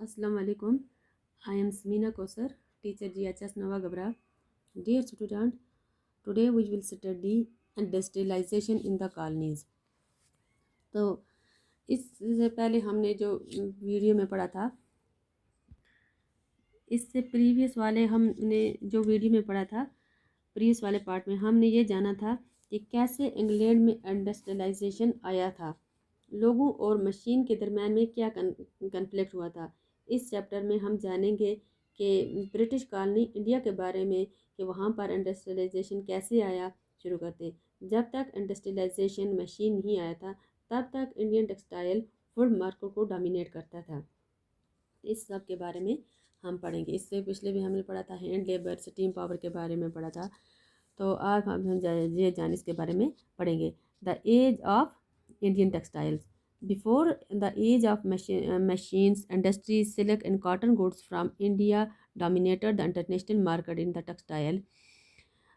Assalamu alaikum. I am Smina Kosar, teacher GHS Nova Gabra. Dear student, today we will study industrialization in the colonies. तो इससे पहले हमने जो video में पढ़ा था, इससे प्रीवियस वाले हमने जो वीडियो में पढ़ा था, प्रीवियस वाले पार्ट में हमने ये जाना था कि कैसे इंग्लैंड में इंडस्ट्रियलाइजेशन आया था, लोगों और मशीन के दरम्यान में क्या कन्फ्लिक्ट हुआ था। इस चैप्टर में हम जानेंगे कि ब्रिटिश कॉलोनी इंडिया के बारे में, कि वहाँ पर इंडस्ट्रियलाइजेशन कैसे आया। शुरू करते, जब तक इंडस्ट्रियलाइजेशन मशीन नहीं आया था तब तक इंडियन टेक्सटाइल फूड मार्केट को डोमिनेट करता था। इस सब के बारे में हम पढ़ेंगे। इससे पिछले भी हमने पढ़ा था हैंड लेबर, स्टीम पावर के बारे में पढ़ा था। तो आज हम ये जान इसके बारे में पढ़ेंगे। The age of Indian textiles. Before the age of machines, industry, silk and cotton goods from India dominated the international market in the textile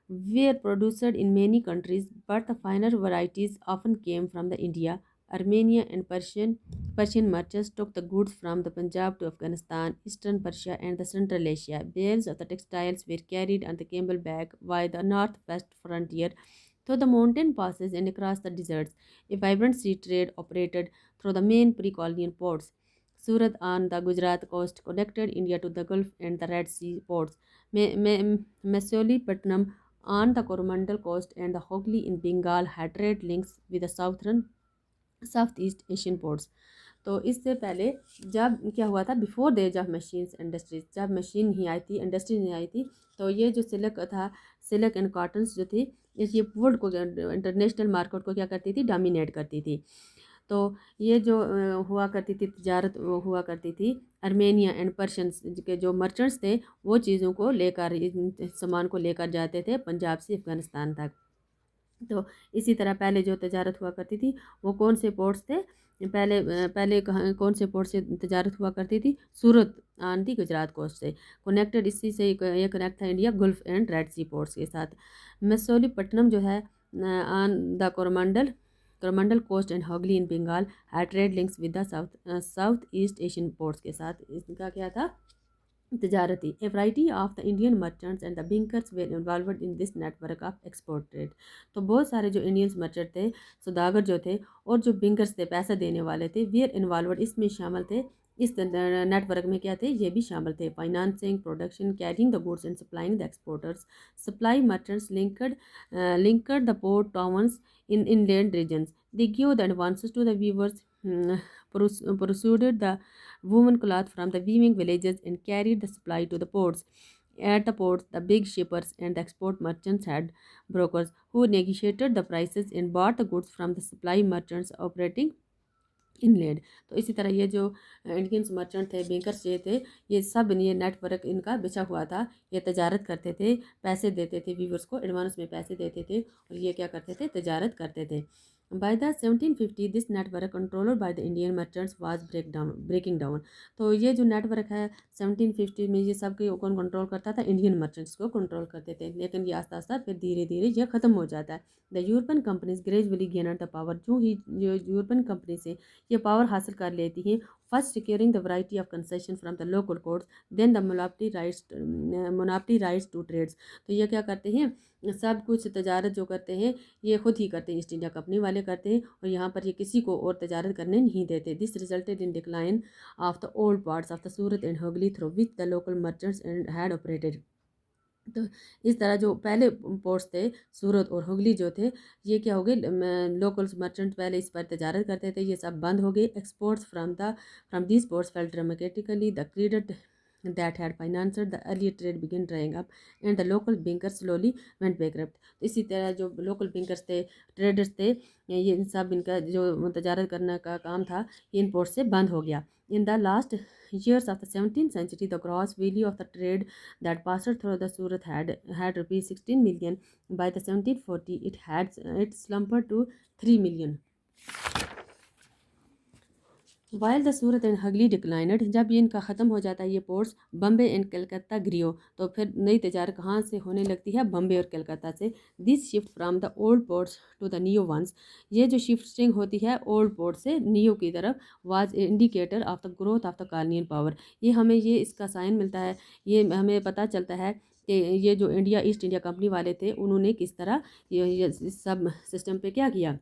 were produced in many countries, but the finer varieties often came from the India. Armenia and Persian merchants took the goods from the Punjab to Afghanistan, Eastern Persia, and the Central Asia. Bales of the textiles were carried on the camel back via the northwest frontier through the mountain passes and across the deserts. A vibrant sea trade operated through the main pre-colonial ports. Surat on the Gujarat coast connected India to the Gulf and the Red Sea ports. Masulipatam on the Coromandel coast and the Hooghly in Bengal had trade links with the Southeast Asian ports. तो इससे पहले जब क्या हुआ था, before the age of machines industries, जब machine नहीं आई थी, इंडस्ट्री नहीं आई थी, तो ये जो सिल्क था, सिल्क एंड कॉटन्स जो थी, ये वर्ल्ड को, इंटरनेशनल मार्केट को क्या करती थी, डोमिनेट करती थी। तो ये जो हुआ करती थी, तजारत हुआ करती थी, आर्मेनिया एंड पर्शियंस के जो मर्चेंट्स थे वो चीज़ों को लेकर, सामान को लेकर जाते थे पंजाब से अफ़गानिस्तान तक। तो इसी तरह पहले जो तजारत हुआ करती थी वो कौन से पोर्ट्स थे, पहले कौन से पोर्ट से तजारत हुआ करती थी, Surat on the Gujarat coast से कनेक्टेड, इसी से ये कनेक्ट था India gulf and Red Sea ports के साथ। मसूलीपट्टनम जो है on the Coromandel coast and Hooghly in Bengal है trade links with the South East Asian ports के साथ। इसका क्या था, तजारती। A variety of the Indian merchants and the bankers were involved in this network of export trade. तो बहुत सारे जो इंडियंस मर्चेंट थे, सौदागर जो थे, और जो बिंकर्स थे, पैसा देने वाले थे, वेर इन्वॉल्वड, इसमें शामिल थे, इस नेटवर्क में क्या थे, ये भी शामिल थे। Financing, production, carrying the goods and supplying the exporters. Supply merchants linked the port towns in inland regions. They gave the advances to the weavers, pursued the woven cloth from the weaving villages, and carried the supply to the ports. At the ports, the big shippers and the export merchants had brokers who negotiated the prices and bought the goods from the supply merchants operating inland. तो इसी तरह ये जो Indians merchant थे, bankers ये थे, ये सब ये नेटवर्क इनका बिछा हुआ था। ये तजारत करते थे, पैसे देते थे वीवर्स को, एडवांस में पैसे देते थे, और ये क्या करते थे, तजारत करते थे। By the 1750 this network controlled by the Indian merchants was breaking down. तो ये जो नेटवर्क है 1750 में, ये सब कौन कंट्रोल करता था, इंडियन मर्चेंट्स को कंट्रोल करते थे। लेकिन ये आस्ता आस्ता फिर धीरे धीरे ये ख़त्म हो जाता है। The European companies gradually gainer the power. जो ही जो यूरोपियन कंपनी से ये पावर हासिल कर लेती हैं, first securing the variety of concession from the local courts, then the monopoly rights to trades. तो ये क्या करते हैं, सब कुछ तजारत जो करते हैं ये खुद ही करते हैं, ईस्ट इंडिया कंपनी वाले करते हैं, और यहाँ पर ये किसी को और तजारत करने नहीं देते। This resulted in decline of the old parts of the Surat and Hooghly through which the local merchants and had operated. तो इस तरह जो पहले पोर्ट्स थे, सूरत और हुगली जो थे, ये क्या हो गए, लोकल मर्चेंट पहले इस पर तजारत करते थे, ये सब बंद हो गए। Exports from these ports fail dramatically, the credit that had financed the earlier trade began drying up and the local bankers slowly went bankrupt। तो इसी तरह जो लोकल बैंकर्स थे, ट्रेडर्स थे, ये इन सब इनका जो तजारत करने का काम था, ये इन पोर्ट से बंद हो गया। In the last years of the 17th century, the gross value of the trade that passed through the Surat had rupees 16 million. By the 1740, it slumped to 3 million. While the Surat and Hooghly declined, जब ये इनका ख़त्म हो जाता है ये ports, Bombay and Calcutta grew, तो फिर नई तजारत कहाँ से होने लगती है, बम्बे और कलकत्ता से। This shift from the old ports to the new ones, ये जो शिफ्टिंग होती है ओल्ड पोर्ट से न्यू की तरफ, was indicator of the growth of the colonial power, ये हमें ये इसका साइन मिलता है, ये हमें पता चलता है कि ये जो इंडिया ईस्ट इंडिया कंपनी वाले थे उन्होंने किस तरह ये इस सब सिस्टम पे क्या किया,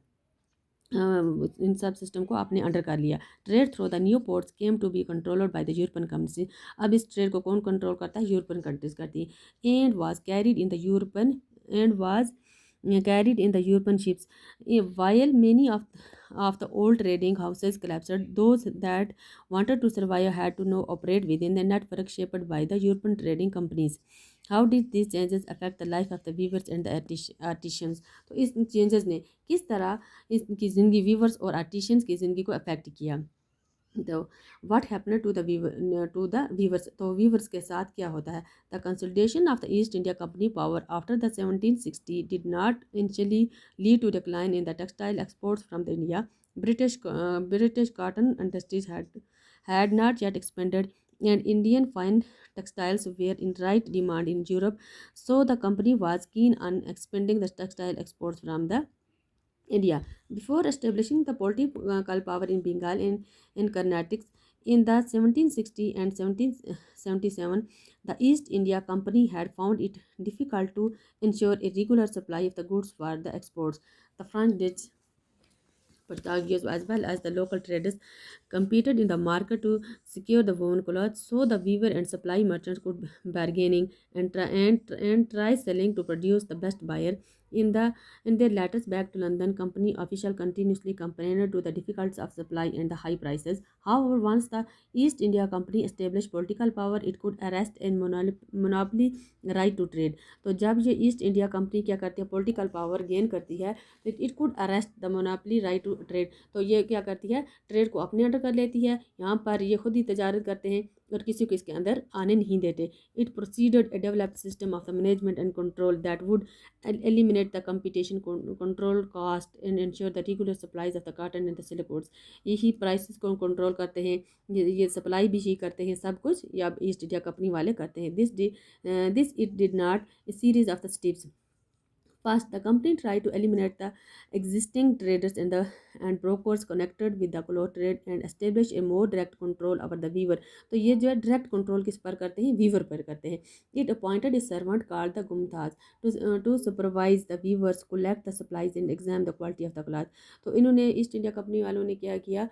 इन सब सिस्टम को आपने अंडर कर लिया। Trade through the new ports came to be controlled by the European countries, अब इस ट्रेड को कौन कंट्रोल करता है, यूरोपियन कंट्रीज करती है। And was carried in the European and was carried in the European ships. While many of the old trading houses collapsed, those that wanted to survive had to now operate within the network shaped by the European trading companies. How did these changes affect the life of the weavers and the artisans? तो इस changes ने किस तरह इसकी ज़िंदगी viewers और artisans की ज़िंदगी को अफेक्ट किया। तो what happen to the weavers, तो वीवर्स के साथ क्या होता है। The consolidation of the East India Company power after the 1760 did not initially lead to decline in the textile exports from the India. British cotton industries had not yet expanded, and Indian fine textiles were in right demand in Europe, so the company was keen on expanding the textile exports from the India. Before establishing the political power in Bengal and Carnatic in the 1760 and 1777, the East India Company had found it difficult to ensure a regular supply of the goods for the exports. The French, Dutch, Portuguese, as well as the local traders competed in the market to secure the woven cloth, so the weaver and supply merchants could bargaining and try selling to produce the best buyer. In the in their letters back to London, company official continuously complained to the difficulties of supply and the high prices. However, once the East India Company established political power, it could arrest and monopoly right to trade. तो जब ये east India company क्या करती है, political power gain करती है, तो it could arrest the monopoly right to trade, तो ये क्या करती है, ट्रेड को अपने अंडर कर लेती है, यहाँ पर ये खुद ही तजारत करते हैं और किसी को इसके अंदर आने नहीं देते। It proceeded a developed system of the management and control that would eliminate the competition, control cost and ensure the regular supplies of the cotton and the silk goods। यही प्राइसेस को कंट्रोल करते हैं, ये supply भी ही करते हैं, सब कुछ या ईस्ट इंडिया कंपनी वाले करते हैं। This it did not a series of the steps. First, the company tried to eliminate the existing traders and brokers connected with the cloth trade and establish a more direct control over the weaver। तो ये जो है direct control किस पर करते हैं, Weaver पर करते हैं। It appointed a servant called the gumthas to supervise the weavers, collect the supplies and examine the quality of the cloth। तो इन्होंने ईस्ट इंडिया कंपनी वालों ने क्या किया,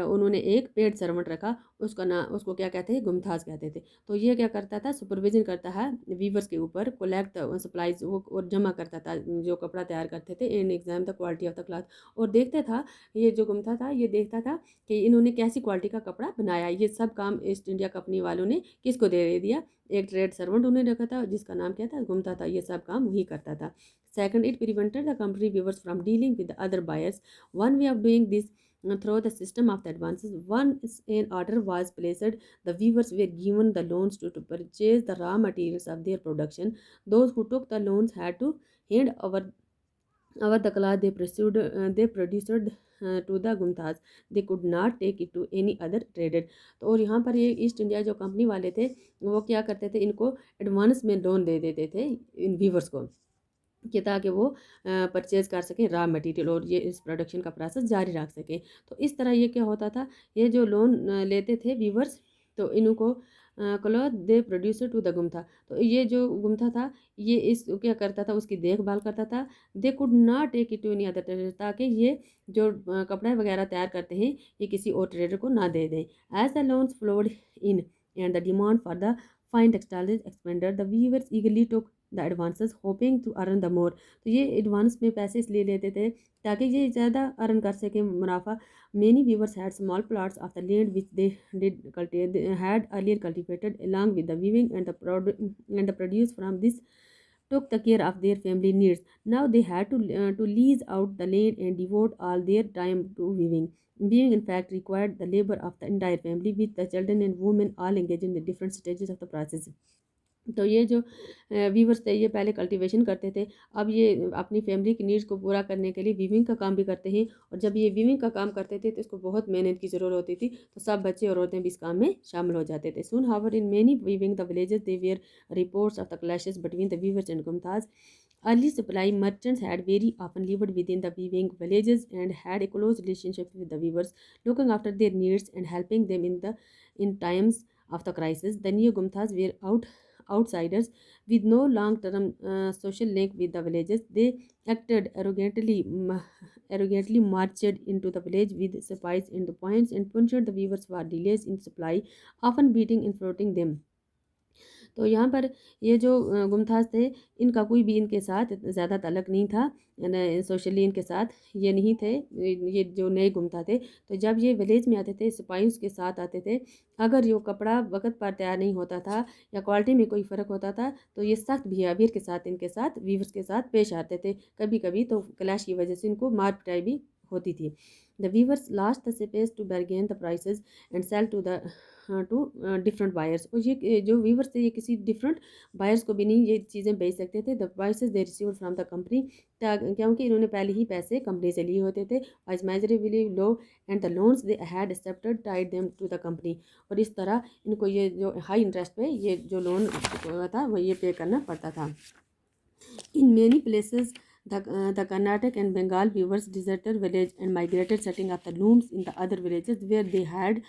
उन्होंने एक पेड सर्वेंट रखा, उसको क्या कहते हैं, गुमथाज कहते थे। तो ये क्या करता था, सुपरविजन करता है वीवर्स के ऊपर, कोलेक्ट सप्लाईज वो और जमा करता था जो कपड़ा तैयार करते थे, in exam the quality of the cloth, और देखता था, ये जो गुमथा था ये देखता था कि इन्होंने कैसी क्वालिटी का कपड़ा बनाया। ये सब काम ईस्ट इंडिया कंपनी वालों ने किसको दे दिया, एक ट्रेड सर्वेंट उन्होंने रखा था जिसका नाम क्या था, गुमथा था, ये सब काम वही करता था। Second, it prevented the company weavers from dealing with other buyers. One way of doing this through the system of the advances, once an order was placed, the weavers were given the loans to purchase the raw materials of their production. Those who took the loans had to hand over the cloth they produced to the gumthas। they could not take it to any other traded। तो और यहाँ पर ये east India जो company वाले थे वो क्या करते थे, इनको एडवांस में लोन दे देते थे इन वीवर्स को, कि ताकि वो परचेज़ कर सकें रॉ मटेरियल और ये इस प्रोडक्शन का प्रोसेस जारी रख सकें। तो इस तरह ये क्या होता था, ये जो लोन लेते थे वीवर्स, तो इनको cloth they produced to the gumashta, तो ये जो गुमथा था ये इस क्या करता था, उसकी देखभाल करता था। They could not take it to any other trader, ताकि ये जो कपड़े वगैरह तैयार करते हैं ये किसी और ट्रेडर को ना दे दें। As the loans flowed in and the demand for the fine textiles expanded, the weavers eagerly took the advances hoping to earn the more. तो ये एडवांस में पैसे इसलिए लेते थे ताकि ये ज़्यादा अर्न कर सकें मुनाफा। Many weavers had small plots of the land which they did cultivate had earlier cultivated along with the weaving and the produce from this took the care of their family needs. Now they had to lease out the land and devote all their time to weaving. Weaving, in fact, required the labor of the entire family, with the children and women all engaged in the different stages of the process. तो ये जो viewers थे ये पहले cultivation करते थे, अब ये अपनी फैमिली की नीड्स को पूरा करने के लिए वीविंग का काम भी करते हैं। और जब ये वीविंग का काम करते थे तो इसको बहुत मेहनत की ज़रूरत होती थी, तो सब बच्चे और औरतें भी इस काम में शामिल हो जाते थे। Soon however in many weaving the villages they were reports of the clashes between the weavers and gomasthas. Early supply merchants had very often lived within the weaving villages and had a close relationship with the weavers, looking after their needs and helping them in times of the crisis. The new Gumthas were outsiders with no long-term social link with the villages. They acted arrogantly marched into the village with supplies in the points and punished the weavers for delays in supply, often beating and floating them. तो यहाँ पर ये जो गुमथाज थे, इनका कोई भी इनके साथ ज़्यादा तल्लक नहीं था, सोशली इनके साथ ये नहीं थे। ये जो नए गुमता थे, तो जब ये विलेज में आते थे सिपाहियों के साथ आते थे, अगर ये कपड़ा वक्त पर तैयार नहीं होता था या क्वालिटी में कोई फ़र्क होता था तो ये सख्त बिहेवियर के साथ इनके साथ वीवर्स के साथ पेश आते थे। कभी कभी तो क्लैश की वजह से इनको मार पिटाई भी होती थी। The weavers last the space to bargain the prices and sell to different buyers. और ये जो वीवर्स थे ये किसी डिफरेंट बायर्स को भी नहीं ये चीज़ें बेच सकते थे। The prices they received from the company, क्योंकि इन्होंने पहले ही पैसे कंपनी से लिए होते थे। Wise measurably low and the loans they had accepted tied them to the company. और इस तरह इनको ये जो हाई इंटरेस्ट पे ये जो लोन था वो ये पे करना पड़ता था। In many places, the Karnataka and Bengal weavers deserted village and migrated, setting up the looms in the other villages where they had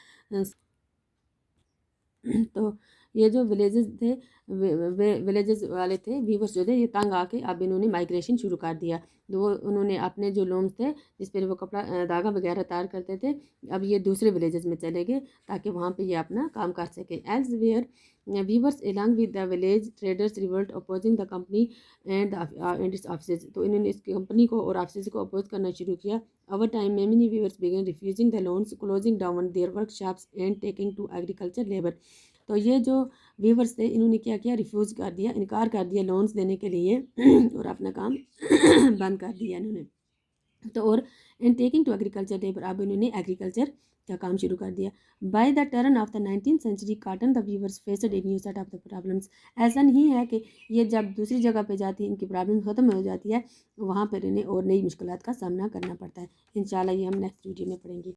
तो ये जो विलेजेस थे विलेजेस वाले थे वीवर्स जो थे ये तंग आके अब इन्होंने माइग्रेशन शुरू कर दिया। तो वो उन्होंने अपने जो लूम्स थे जिस पर वो कपड़ा धागा वगैरह तैयार करते थे, अब ये दूसरे विलेजेस में चले गए ताकि वहाँ पे ये अपना काम कर सके। Elsewhere weavers along with the village traders revolt opposing the company and its office. तो इन्होंने इस कंपनी को और ऑफिस को अपोज करना शुरू किया। Over time many weavers began refusing the loans, closing down their workshops and taking to agriculture labour. तो ये जो वीवर्स थे इन्होंने क्या किया, रिफ्यूज़ कर दिया, इनकार कर दिया लोन्स देने के लिए और अपना काम बंद कर दिया इन्होंने। तो और and taking to agriculture labour, अब इन्होंने एग्रीकल्चर का काम शुरू कर दिया। By the turn of the 19th century cotton the weavers faced a new set of the problems. ऐसा नहीं है कि ये जब दूसरी जगह पे जाती है इनकी प्रॉब्लम ख़त्म हो जाती है, वहाँ पर इन्हें और नई मुश्किलात का सामना करना पड़ता है। इंशाल्लाह ये हम नेक्स्ट वीडियो में पढ़ेंगे।